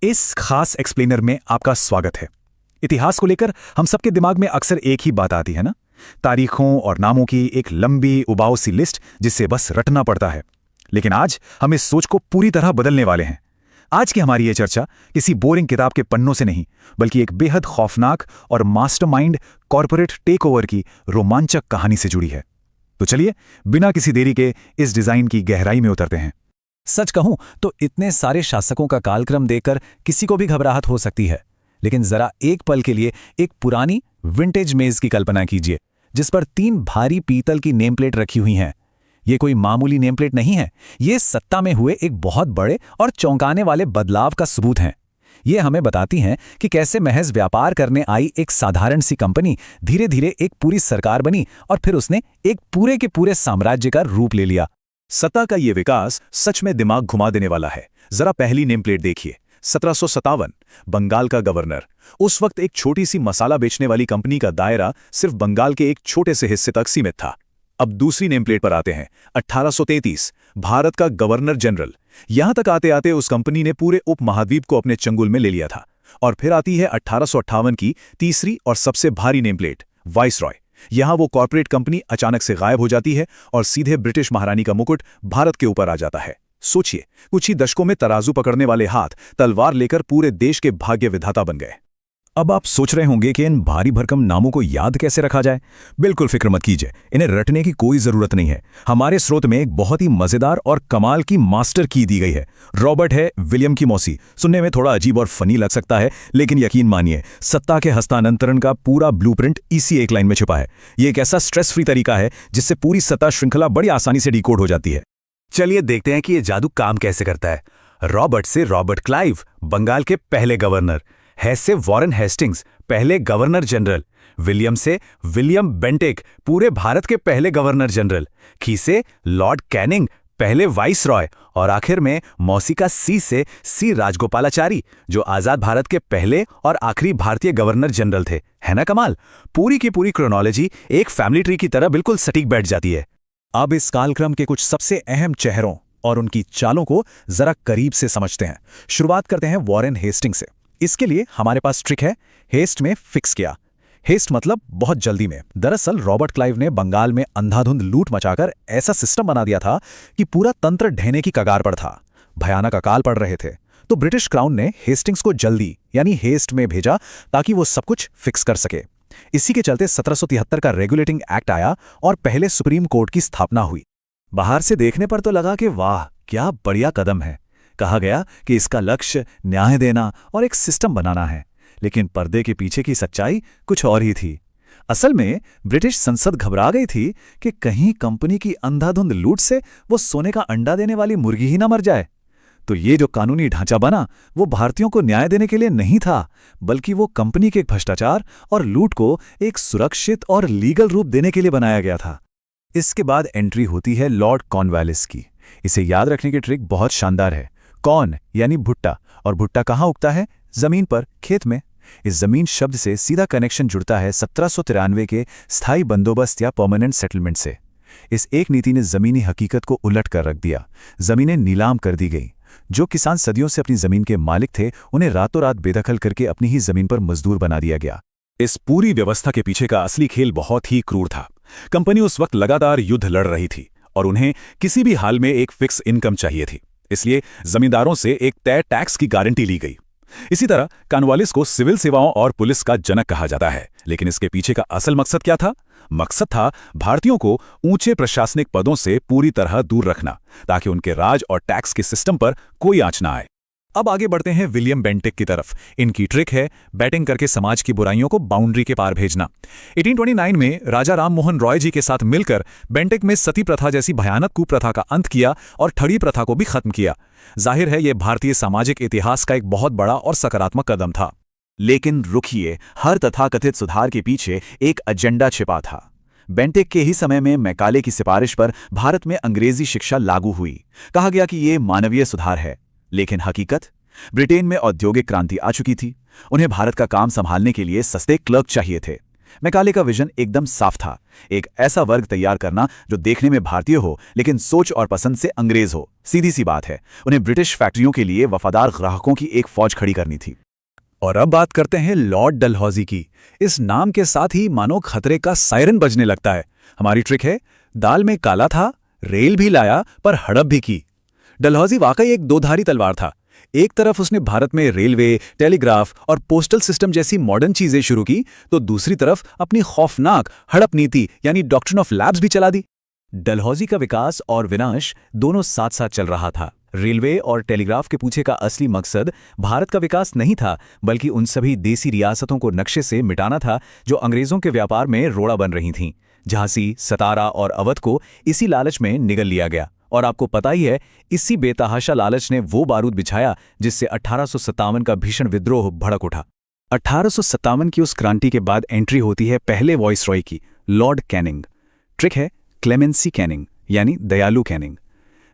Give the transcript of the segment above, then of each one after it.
इस खास एक्सप्लेनर में आपका स्वागत है। इतिहास को लेकर हम सबके दिमाग में अक्सर एक ही बात आती है ना, तारीखों और नामों की एक लंबी उबाऊ सी लिस्ट जिससे बस रटना पड़ता है। लेकिन आज हम इस सोच को पूरी तरह बदलने वाले हैं। आज की हमारी ये चर्चा किसी बोरिंग किताब के पन्नों से नहीं, बल्कि एक बेहद खौफनाक और मास्टरमाइंड कॉर्पोरेट टेकओवर की रोमांचक कहानी से जुड़ी है। तो चलिए बिना किसी देरी के इस डिजाइन की गहराई में उतरते हैं। सच कहूं तो इतने सारे शासकों का कालक्रम देखकर किसी को भी घबराहट हो सकती है, लेकिन जरा एक पल के लिए एक पुरानी विंटेज मेज की कल्पना कीजिए जिस पर 3 भारी पीतल की नेम प्लेट रखी हुई हैं। ये कोई मामूली नेम प्लेट नहीं है, ये सत्ता में हुए एक बहुत बड़े और चौंकाने वाले बदलाव का सबूत हैं। ये हमें बताती हैं कि कैसे महज व्यापार करने आई एक साधारण सी कंपनी धीरे धीरे एक पूरी सरकार बनी और फिर उसने एक पूरे के पूरे साम्राज्य का रूप ले लिया। सत्ता का ये विकास सच में दिमाग घुमा देने वाला है। जरा पहली नेम प्लेट देखिए, 1757, बंगाल का गवर्नर। उस वक्त एक छोटी सी मसाला बेचने वाली कंपनी का दायरा सिर्फ बंगाल के एक छोटे से हिस्से तक सीमित था। अब दूसरी नेम प्लेट पर आते हैं, 1833, भारत का गवर्नर जनरल। यहां तक आते आते उस कंपनी ने पूरे उपमहाद्वीप को अपने चंगुल में ले लिया था। और फिर आती है 1858 की तीसरी और सबसे भारी नेम प्लेट, वाइसरॉय। यहां वो कॉर्पोरेट कंपनी अचानक से गायब हो जाती है और सीधे ब्रिटिश महारानी का मुकुट भारत के ऊपर आ जाता है। सोचिए, कुछ ही दशकों में तराजू पकड़ने वाले हाथ तलवार लेकर पूरे देश के भाग्य विधाता बन गए। अब आप सोच रहे होंगे कि इन भारी भरकम नामों को याद कैसे रखा जाए। बिल्कुल फिक्र मत कीजिए, इन्हें रटने की कोई जरूरत नहीं है। हमारे स्रोत में एक बहुत ही मजेदार और कमाल की मास्टर की दी गई है। रॉबर्ट है विलियम की मौसी। सुनने में थोड़ा अजीब और फनी लग सकता है, लेकिन यकीन मानिए सत्ता के हस्तांतरण का पूरा ब्लूप्रिंट इसी एक लाइन में छुपा है। ये एक ऐसा स्ट्रेस फ्री तरीका है जिससे पूरी सत्ता श्रृंखला बड़ी आसानी से डिकोड हो जाती है। चलिए देखते हैं कि ये जादू काम कैसे करता है। रॉबर्ट से रॉबर्ट क्लाइव, बंगाल के पहले गवर्नर। हेस से वॉरेन हेस्टिंग्स, पहले गवर्नर जनरल। विलियम से विलियम बेंटिक, पूरे भारत के पहले गवर्नर जनरल। खी से लॉर्ड कैनिंग, पहले वाइसरॉय। और आखिर में मौसी का सी से सी राजगोपालाचारी, जो आजाद भारत के पहले और आखिरी भारतीय गवर्नर जनरल थे। है ना कमाल? पूरी की पूरी क्रोनोलॉजी एक फैमिली ट्री की तरह बिल्कुल सटीक बैठ जाती है। अब इस कालक्रम के कुछ सबसे अहम चेहरों और उनकी चालों को जरा करीब से समझते हैं। शुरुआत करते हैं वॉरेन हेस्टिंग से। इसके लिए हमारे पास ट्रिक है, हेस्ट में फिक्स किया। हेस्ट मतलब बहुत जल्दी में। दरअसल रॉबर्ट क्लाइव ने बंगाल में अंधाधुंध लूट मचाकर ऐसा सिस्टम बना दिया था कि पूरा तंत्र ढहने की कगार पर था। भयानक अकाल पड़ रहे थे, तो ब्रिटिश क्राउन ने हेस्टिंग्स को जल्दी यानी हेस्ट में भेजा ताकि वो सब कुछ फिक्स कर सके। इसी के चलते 1773 का रेगुलेटिंग एक्ट आया और पहले सुप्रीम कोर्ट की स्थापना हुई। बाहर से देखने पर तो लगा कि वाह क्या बढ़िया कदम है। कहा गया कि इसका लक्ष्य न्याय देना और एक सिस्टम बनाना है, लेकिन पर्दे के पीछे की सच्चाई कुछ और ही थी। असल में ब्रिटिश संसद घबरा गई थी कि कहीं कंपनी की अंधाधुंध लूट से वो सोने का अंडा देने वाली मुर्गी ही ना मर जाए। तो ये जो कानूनी ढांचा बना वो भारतीयों को न्याय देने के लिए नहीं था, बल्कि वो कंपनी के भ्रष्टाचार और लूट को एक सुरक्षित और लीगल रूप देने के लिए बनाया गया था। इसके बाद एंट्री होती है लॉर्ड कॉर्नवालिस की। इसे याद रखने की ट्रिक बहुत शानदार है। कॉर्न यानी भुट्टा, और भुट्टा कहाँ उगता है? जमीन पर, खेत में। इस जमीन शब्द से सीधा कनेक्शन जुड़ता है 1793 के स्थायी बंदोबस्त या परमानेंट सेटलमेंट से। इस एक नीति ने जमीनी हकीकत को उलट कर रख दिया। जमीनें नीलाम कर दी गई। जो किसान सदियों से अपनी जमीन के मालिक थे, उन्हें रातों रात बेदखल करके अपनी ही जमीन पर मजदूर बना दिया गया। इस पूरी व्यवस्था के पीछे का असली खेल बहुत ही क्रूर था। कंपनी उस वक्त लगातार युद्ध लड़ रही थी और उन्हें किसी भी हाल में एक फिक्स इनकम चाहिए थी। इसलिए जमींदारों से एक तय टैक्स की गारंटी ली गई। इसी तरह कॉर्नवालिस को सिविल सेवाओं और पुलिस का जनक कहा जाता है। लेकिन इसके पीछे का असल मकसद क्या था? मकसद था भारतीयों को ऊंचे प्रशासनिक पदों से पूरी तरह दूर रखना, ताकि उनके राज और टैक्स के सिस्टम पर कोई आंच ना आए। अब आगे बढ़ते हैं विलियम बेंटिक की तरफ। इनकी ट्रिक है बैटिंग करके समाज की बुराइयों को बाउंड्री के पार भेजना। 1829 में राजा राम मोहन रॉय जी के साथ मिलकर बेंटिक में सती प्रथा जैसी भयानक कुप्रथा का अंत किया और ठगी प्रथा को भी खत्म किया। जाहिर है यह भारतीय सामाजिक इतिहास का एक बहुत बड़ा और सकारात्मक कदम था। लेकिन रुकिए, हर तथाकथित सुधार के पीछे एक एजेंडा छिपा था। बेंटिक के ही समय में मैकाले की सिफारिश पर भारत में अंग्रेजी शिक्षा लागू हुई। कहा गया कि यह मानवीय सुधार है, लेकिन हकीकत? ब्रिटेन में औद्योगिक क्रांति आ चुकी थी। उन्हें भारत का काम संभालने के लिए सस्ते क्लर्क चाहिए थे। मैकाले का विजन एकदम साफ था, एक ऐसा वर्ग तैयार करना जो देखने में भारतीय हो लेकिन सोच और पसंद से अंग्रेज हो। सीधी सी बात है, उन्हें ब्रिटिश फैक्ट्रियों के लिए वफादार ग्राहकों की एक फौज खड़ी करनी थी। और अब बात करते हैं लॉर्ड डलहौजी की। इस नाम के साथ ही मानो खतरे का सायरन बजने लगता है। हमारी ट्रिक है, दाल में काला था, रेल भी लाया पर हड़प भी की। डलहौजी वाकई एक दोधारी तलवार था। एक तरफ उसने भारत में रेलवे, टेलीग्राफ और पोस्टल सिस्टम जैसी मॉडर्न चीजें शुरू की, तो दूसरी तरफ अपनी खौफनाक हड़प नीति यानी डॉक्ट्रिन ऑफ लैब्स भी चला दी। डलहौजी का विकास और विनाश दोनों साथ साथ चल रहा था। रेलवे और टेलीग्राफ के पीछे का असली मकसद भारत का विकास नहीं था, बल्कि उन सभी देसी रियासतों को नक्शे से मिटाना था जो अंग्रेजों के व्यापार में रोड़ा बन रही थीं। झांसी, सतारा और अवध को इसी लालच में निगल लिया गया। और आपको पता ही है, इसी बेतहाशा लालच ने वो बारूद बिछाया जिससे 1857 का भीषण विद्रोह भड़क उठा। 1857 की उस क्रांति के बाद एंट्री होती है पहले वॉइसरॉय की, लॉर्ड कैनिंग। ट्रिक है क्लेमेंसी कैनिंग यानी दयालु कैनिंग।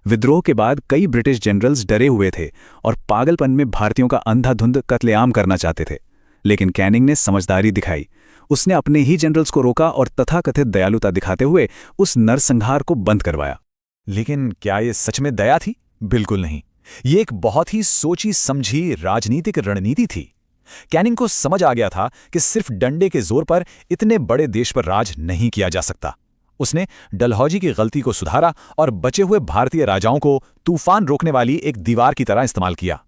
विद्रोह के बाद कई ब्रिटिश जनरल्स डरे हुए थे और पागलपन में भारतीयों का अंधाधुंध कत्लेआम करना चाहते थे। लेकिन कैनिंग ने समझदारी दिखाई। उसने अपने ही जनरल्स को रोका और तथाकथित दयालुता दिखाते हुए उस नरसंहार को बंद करवाया। लेकिन क्या ये सच में दया थी? बिल्कुल नहीं। ये एक बहुत ही सोची समझी राजनीतिक रणनीति थी। कैनिंग को समझ आ गया था कि सिर्फ डंडे के जोर पर इतने बड़े देश पर राज नहीं किया जा सकता। उसने डलहौजी की गलती को सुधारा और बचे हुए भारतीय राजाओं को तूफान रोकने वाली एक दीवार की तरह इस्तेमाल किया।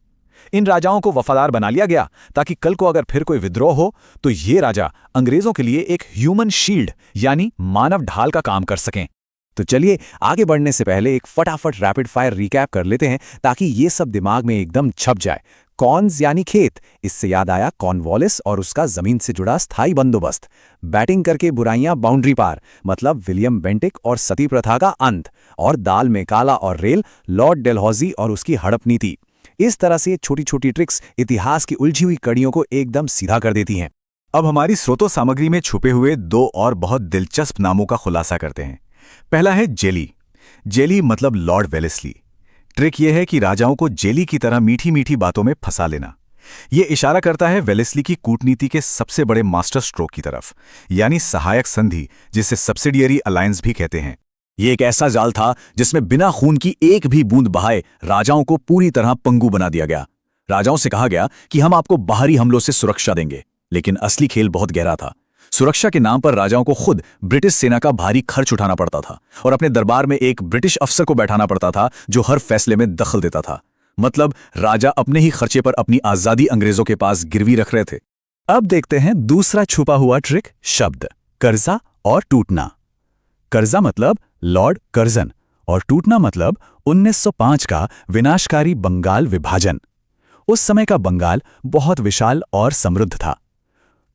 इन राजाओं को वफादार बना लिया गया ताकि कल को अगर फिर कोई विद्रोह हो तो ये राजा अंग्रेजों के लिए एक ह्यूमन शील्ड यानी मानव ढाल का काम कर सकें। तो चलिए आगे बढ़ने से पहले एक फटाफट रैपिड फायर रिकैप कर लेते हैं ताकि ये सब दिमाग में एकदम छप जाए। कॉन्स यानी खेत, इससे याद आया कॉर्नवालिस और उसका जमीन से जुड़ा स्थायी बंदोबस्त। बैटिंग करके बुराइयां बाउंड्री पार, मतलब विलियम बेंटिक और सती प्रथा का अंत। और दाल में काला और रेल, लॉर्ड डलहौजी और उसकी हड़प नीति। इस तरह से छोटी छोटी ट्रिक्स इतिहास की उलझी हुई कड़ियों को एकदम सीधा कर देती हैं। अब हमारी स्रोतो सामग्री में छुपे हुए दो और बहुत दिलचस्प नामों का खुलासा करते हैं। पहला है जेली। जेली मतलब लॉर्ड वेलेस्ली। ट्रिक यह है कि राजाओं को जेली की तरह मीठी मीठी बातों में फंसा लेना। यह इशारा करता है वेलेस्ली की कूटनीति के सबसे बड़े मास्टर स्ट्रोक की तरफ, यानी सहायक संधि, जिसे सब्सिडियरी अलायंस भी कहते हैं। यह एक ऐसा जाल था जिसमें बिना खून की एक भी बूंद बहाए राजाओं को पूरी तरह पंगु बना दिया गया। राजाओं से कहा गया कि हम आपको बाहरी हमलों से सुरक्षा देंगे, लेकिन असली खेल बहुत गहरा था। सुरक्षा के नाम पर राजाओं को खुद ब्रिटिश सेना का भारी खर्च उठाना पड़ता था और अपने दरबार में एक ब्रिटिश अफसर को बैठाना पड़ता था जो हर फैसले में दखल देता था। मतलब राजा अपने ही खर्चे पर अपनी आजादी अंग्रेजों के पास गिरवी रख रहे थे। अब देखते हैं दूसरा छुपा हुआ ट्रिक, शब्द कर्जा और टूटना। कर्जा मतलब लॉर्ड कर्जन और टूटना मतलब 1905 का विनाशकारी बंगाल विभाजन। उस समय का बंगाल बहुत विशाल और समृद्ध था।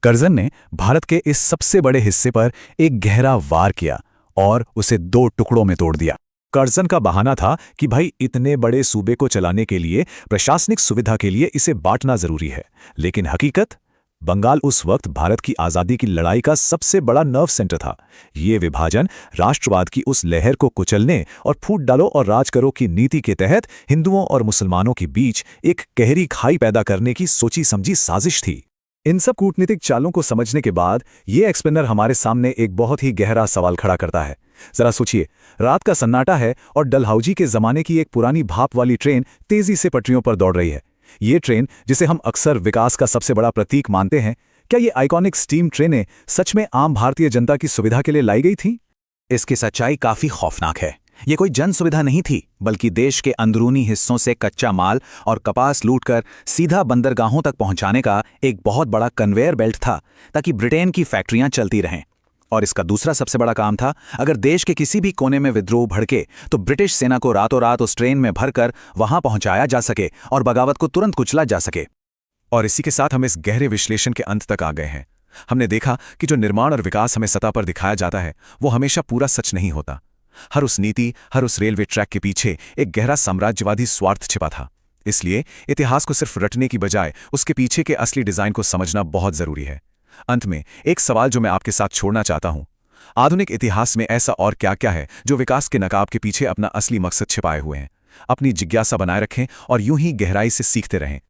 कर्जन ने भारत के इस सबसे बड़े हिस्से पर एक गहरा वार किया और उसे दो टुकड़ों में तोड़ दिया। कर्जन का बहाना था कि भाई इतने बड़े सूबे को चलाने के लिए, प्रशासनिक सुविधा के लिए इसे बांटना जरूरी है। लेकिन हकीकत, बंगाल उस वक्त भारत की आजादी की लड़ाई का सबसे बड़ा नर्व सेंटर था। ये विभाजन राष्ट्रवाद की उस लहर को कुचलने और फूट डालो और राज करो की नीति के तहत हिंदुओं और मुसलमानों के बीच एक गहरी खाई पैदा करने की सोची समझी साजिश थी। इन सब कूटनीतिक चालों को समझने के बाद ये एक्सप्लेनर हमारे सामने एक बहुत ही गहरा सवाल खड़ा करता है। जरा सोचिए, रात का सन्नाटा है और डलहौजी के जमाने की एक पुरानी भाप वाली ट्रेन तेजी से पटरियों पर दौड़ रही है। ये ट्रेन, जिसे हम अक्सर विकास का सबसे बड़ा प्रतीक मानते हैं, क्या ये आइकॉनिक स्टीम ट्रेनें सच में आम भारतीय जनता की सुविधा के लिए लाई गई थीं? इसकी सच्चाई काफी खौफनाक है। ये कोई जन सुविधा नहीं थी, बल्कि देश के अंदरूनी हिस्सों से कच्चा माल और कपास लूटकर सीधा बंदरगाहों तक पहुंचाने का एक बहुत बड़ा कन्वेयर बेल्ट था, ताकि ब्रिटेन की फैक्ट्रियां चलती रहें। और इसका दूसरा सबसे बड़ा काम था, अगर देश के किसी भी कोने में विद्रोह भड़के तो ब्रिटिश सेना को रातों रात उस ट्रेन में भरकर वहां पहुंचाया जा सके और बगावत को तुरंत कुचला जा सके। और इसी के साथ हम इस गहरे विश्लेषण के अंत तक आ गए हैं। हमने देखा कि जो निर्माण और विकास हमें सतह पर दिखाया जाता है, वो हमेशा पूरा सच नहीं होता। हर उस नीति, हर उस रेलवे ट्रैक के पीछे एक गहरा साम्राज्यवादी स्वार्थ छिपा था। इसलिए इतिहास को सिर्फ रटने की बजाय उसके पीछे के असली डिजाइन को समझना बहुत जरूरी है। अंत में एक सवाल जो मैं आपके साथ छोड़ना चाहता हूं, आधुनिक इतिहास में ऐसा और क्या क्या है जो विकास के नकाब के पीछे अपना असली मकसद छिपाए हुए हैं? अपनी जिज्ञासा बनाए रखें और यूं ही गहराई से सीखते रहें।